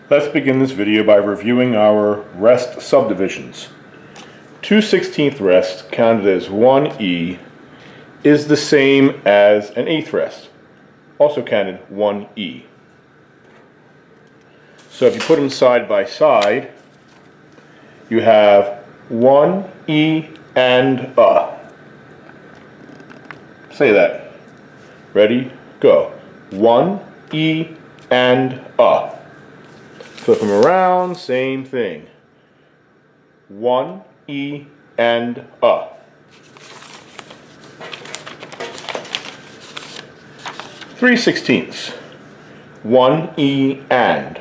Let's begin this video by reviewing our rest subdivisions. 2/16 rest, counted as 1E, is the same as an eighth rest, also counted 1E. So if you put them side by side, you have 1E and a. Say that. Ready? Go. 1E and a. Flip them around, same thing. 1E and a. Three sixteenths. 1E and,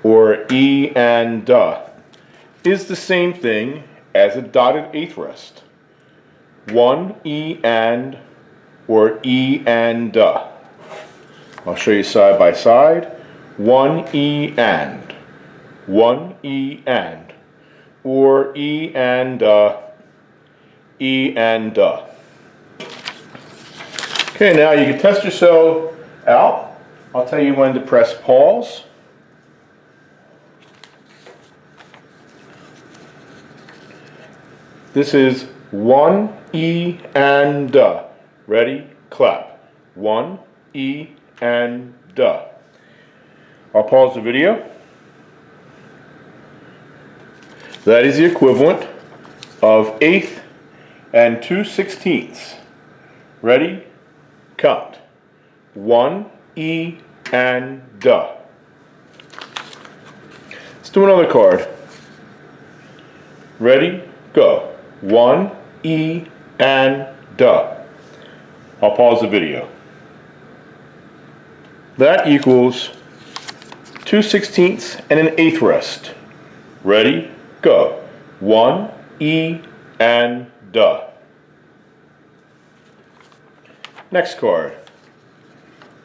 or E and is the same thing as a dotted eighth rest. 1E and, or E and I'll show you side by side. 1E and, 1E and, or E and E and Okay, now you can test yourself out. I'll tell you when to press pause. This is 1E and Ready? Clap. 1E and I'll pause the video. That is the equivalent of eighth and 2/16. Ready? Count. 1E and Let's do another card. Ready? Go. 1E and I'll pause the video. That equals 2/16 and an eighth rest. Ready? Go. 1E and Next card.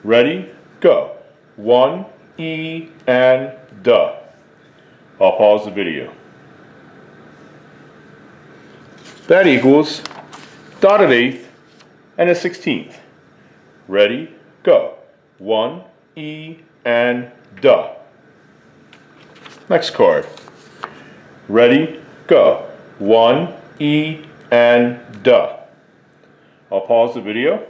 Ready? Go. 1E and I'll pause the video. That equals dotted eighth and a 16th. Ready? Go. 1E and Next card. Ready? Go. 1E and I'll pause the video.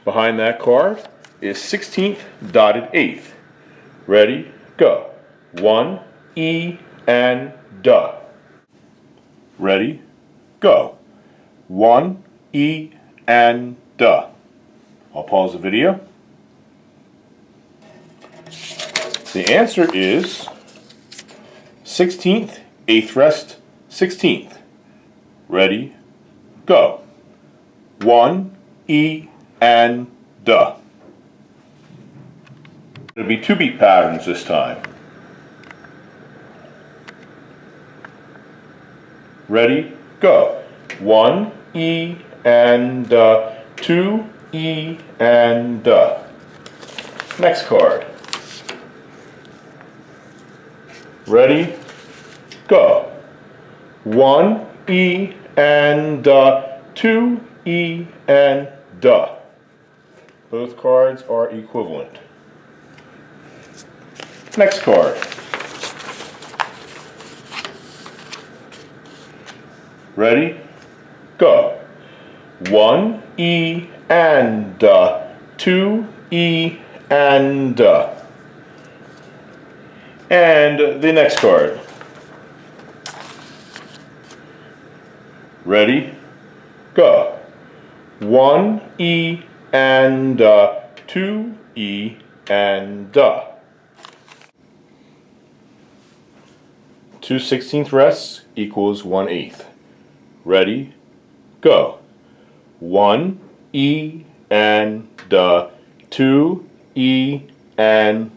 Behind that card is 16th dotted eighth. Ready? Go. 1E and Ready? Go. 1E and I'll pause the video. The answer is 16th, eighth rest, 16th. Ready? Go. 1E and It'll be 2-beat patterns this time. Ready? Go. 1E and 2E and Next card. Ready? Go. 1E and 2E and Both cards are equivalent. Next card. Ready? Go. 1E and 2E and the next card. Ready? Go. 1E and 2E and 2/16 rests equals 1/8. Ready? Go. 1E and 2E and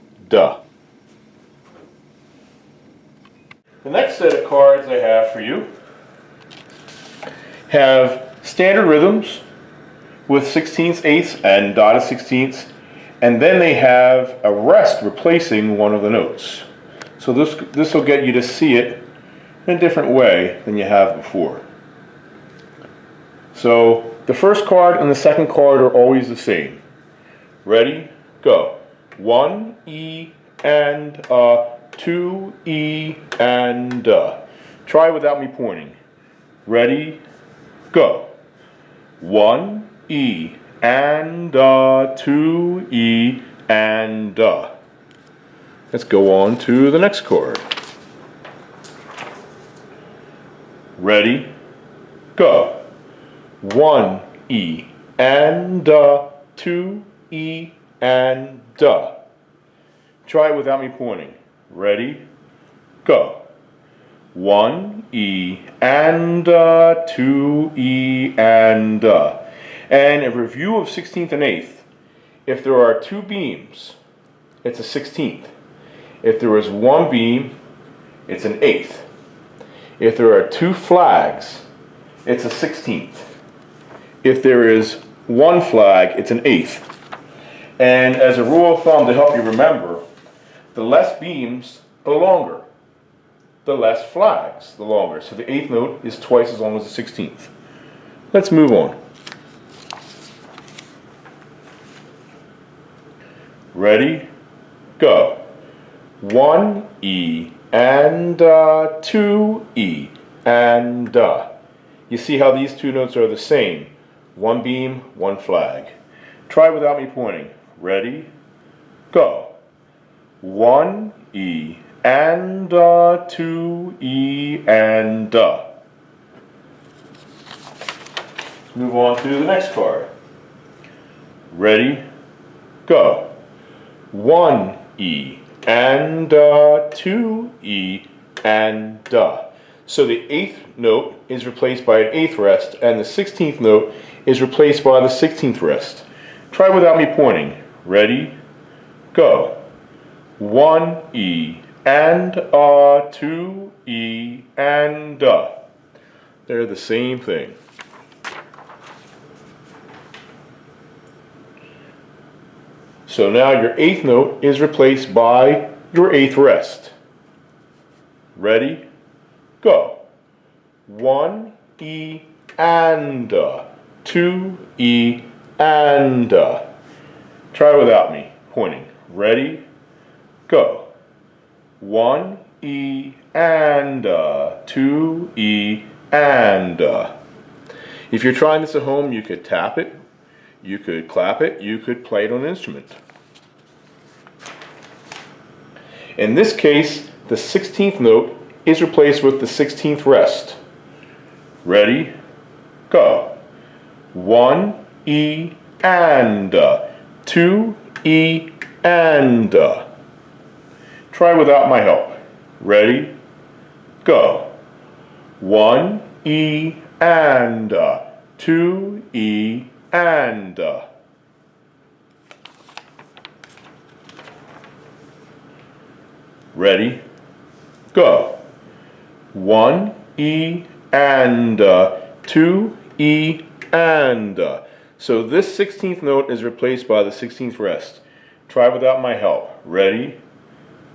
The next set of cards I have for you have standard rhythms with 16ths, eighths, and dotted 16ths, and then they have a rest replacing one of the notes. So this will get you to see it in a different way than you have before. So the first card and the second card are always the same. Ready? Go. 1 E and 2 E and Try without me pointing. Ready, go. 1 E and 2 E and Let's go on to the next chord. Ready, go. 1 E and 2 E and Try it without me pointing. Ready, go. 1 E and 2 E and a review of 16th and 8th. If there are 2 beams, it's a 16th. If there is 1 beam, it's an 8th. If there are 2 flags, it's a 16th. If there is 1 flag, it's an 8th. And as a rule of thumb to help you remember, the less beams, the longer. The less flags, the longer. So the 8th note is twice as long as the 16th. Let's move on. Ready, go. 1 E and 2 E and You see how these 2 notes are the same. 1 beam, 1 flag. Try without me pointing. Ready, go. 1 E and 2 E and Let's move on to the next card. Ready, go. 1 E and 2 E and So the 8th note is replaced by an 8th rest, and the 16th note is replaced by the 16th rest. Try without me pointing. Ready, go. 1 E and 2 E and They're the same thing. So now your 8th note is replaced by your 8th rest. Ready, go. 1 E and 2 E and Try without me pointing. Ready, go. 1 E and 2 E and If you're trying this at home, you could tap it, you could clap it, you could play it on an instrument. In this case, the 16th note is replaced with the 16th rest. Ready, go. 1 E and 2 E and Try without my help. Ready, go. 1 E and 2 E and Ready, go. 1 E and 2 E and So this 16th note is replaced by the 16th rest. Try without my help. Ready,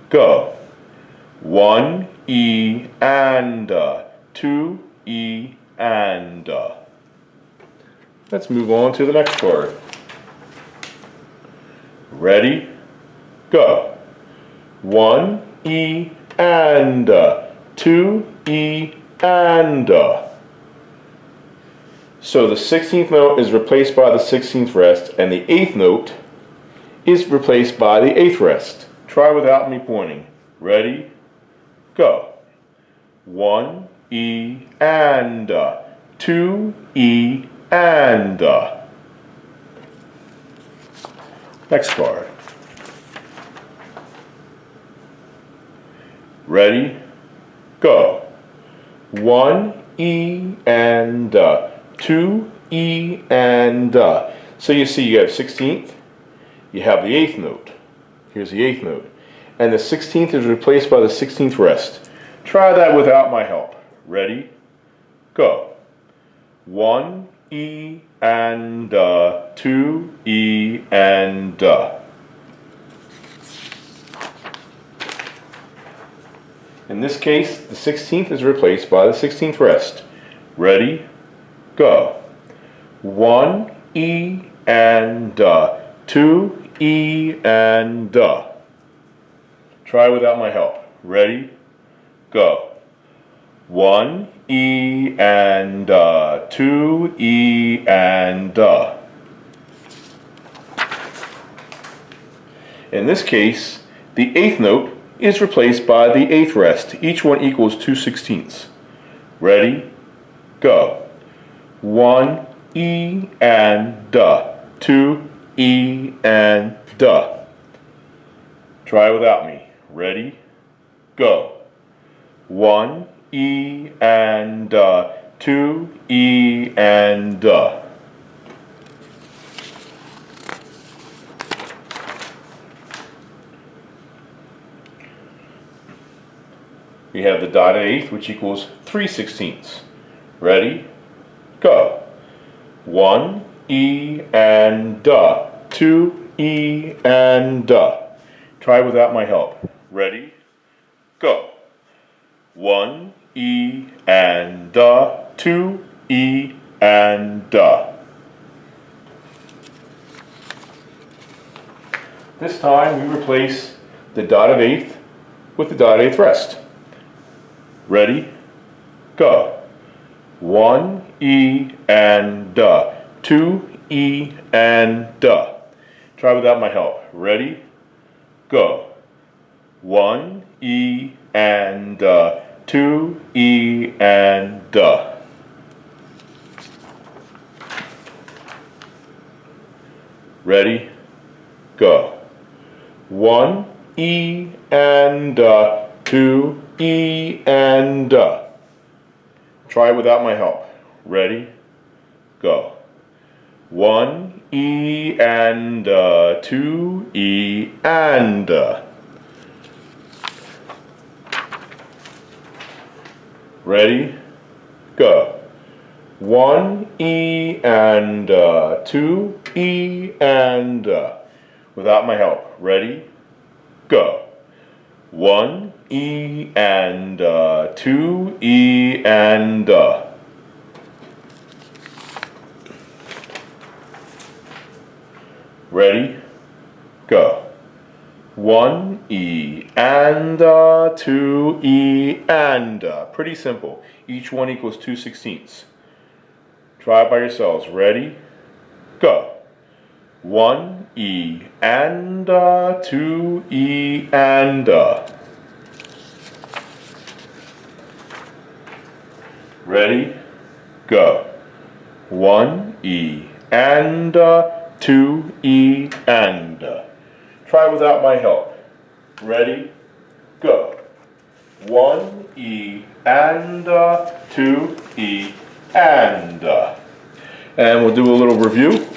go. 1 E and 2 E and Let's move on to the next chord. Ready, go. 1 E and 2 E and So the 16th note is replaced by the 16th rest, and the 8th note is replaced by the 8th rest. Try without me pointing. Ready, go. 1 E and 2 E and Next card. Ready, go. 1 E and 2 E and So you see you have 16th, you have the 8th note. Here's the 8th note. And the 16th is replaced by the 16th rest. Try that without my help. Ready, go. 1 E and 2 E and In this case, the 16th is replaced by the 16th rest. Ready, go. 1 E and 2 E and Try without my help. Ready? Go. 1 E and 2 E and In this case, the eighth note is replaced by the eighth rest. Each one equals 2/16. Ready? Go. 1 E and 2 E and Try without me. Ready? Go. 1 E and 2 E and We have the dotted eighth, which equals 3/16. Ready? Go. 1 E and 2 E and Try without my help. Ready? Go. 1 E and 2 E and This time we replace the dotted eighth with the dotted eighth rest. Ready? Go. 1 E and 2 E and Try without my help. Ready? Go. 1 E and 2 E and Ready? Go. 1 E and 2 E and Try without my help. Ready? Go. 1 E and 2 E and Ready? Go. 1 E and 2 E and Without my help. Ready? Go. 1 E and 2 E and Ready? Go. 1 E and 2 E and Pretty simple. Each one equals 2/16. Try it by yourselves. Ready? Go. 1 E and 2 E and Ready? Go. 1 E and 2 E and Try without my help. Ready? Go. 1 E and 2 E and we'll do a little review.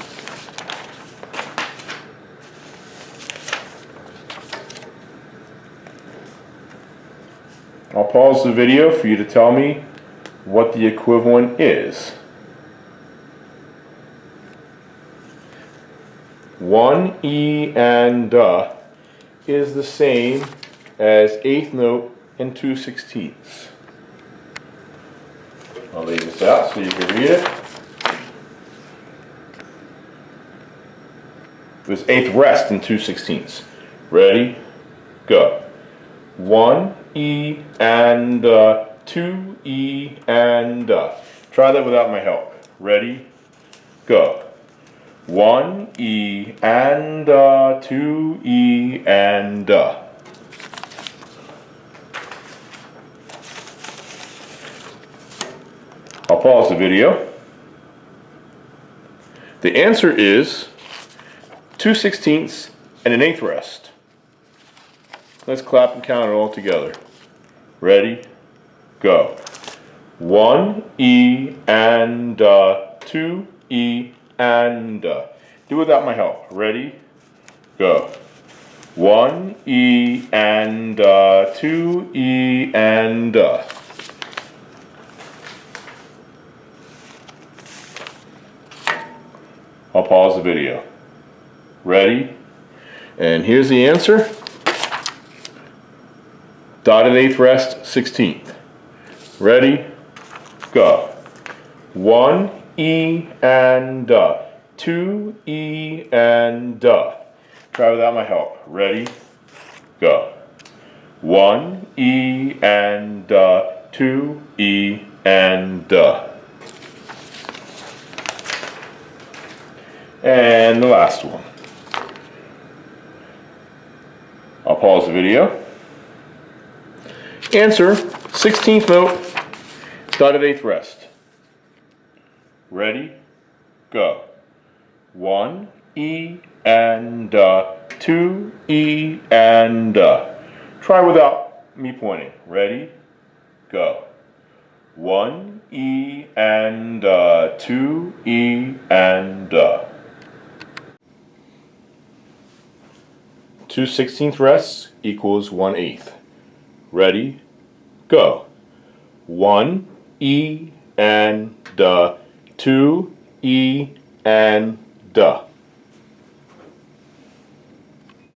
I'll pause the video for you to tell me what the equivalent is. 1 E and is the same as eighth note and 2/16. I'll lay this out so you can read it. It was eighth rest in 2/16. Ready? Go. 1 E and 2 E and Try that without my help. Ready? Go. 1 E and 2 E and I'll pause the video. The answer is 2/16 and an eighth rest. Let's clap and count it all together. Ready? Go. 1 E and 2 E and Do without my help. Ready? Go. 1 E and 2 E and I'll pause the video. Ready? And here's the answer. Dotted eighth rest, 16th. Ready? Go. 1 E and 2 E and Try without my help. Ready? Go. 1 E and 2 E and And the last one. I'll pause the video. Answer, 16th note, dotted 8th rest. Ready, go. 1 E and 2 E and Try without me pointing. Ready, go. 1 E and 2 E and 2 16th rests equals 1/8. Ready, go. 1 E and 2 E and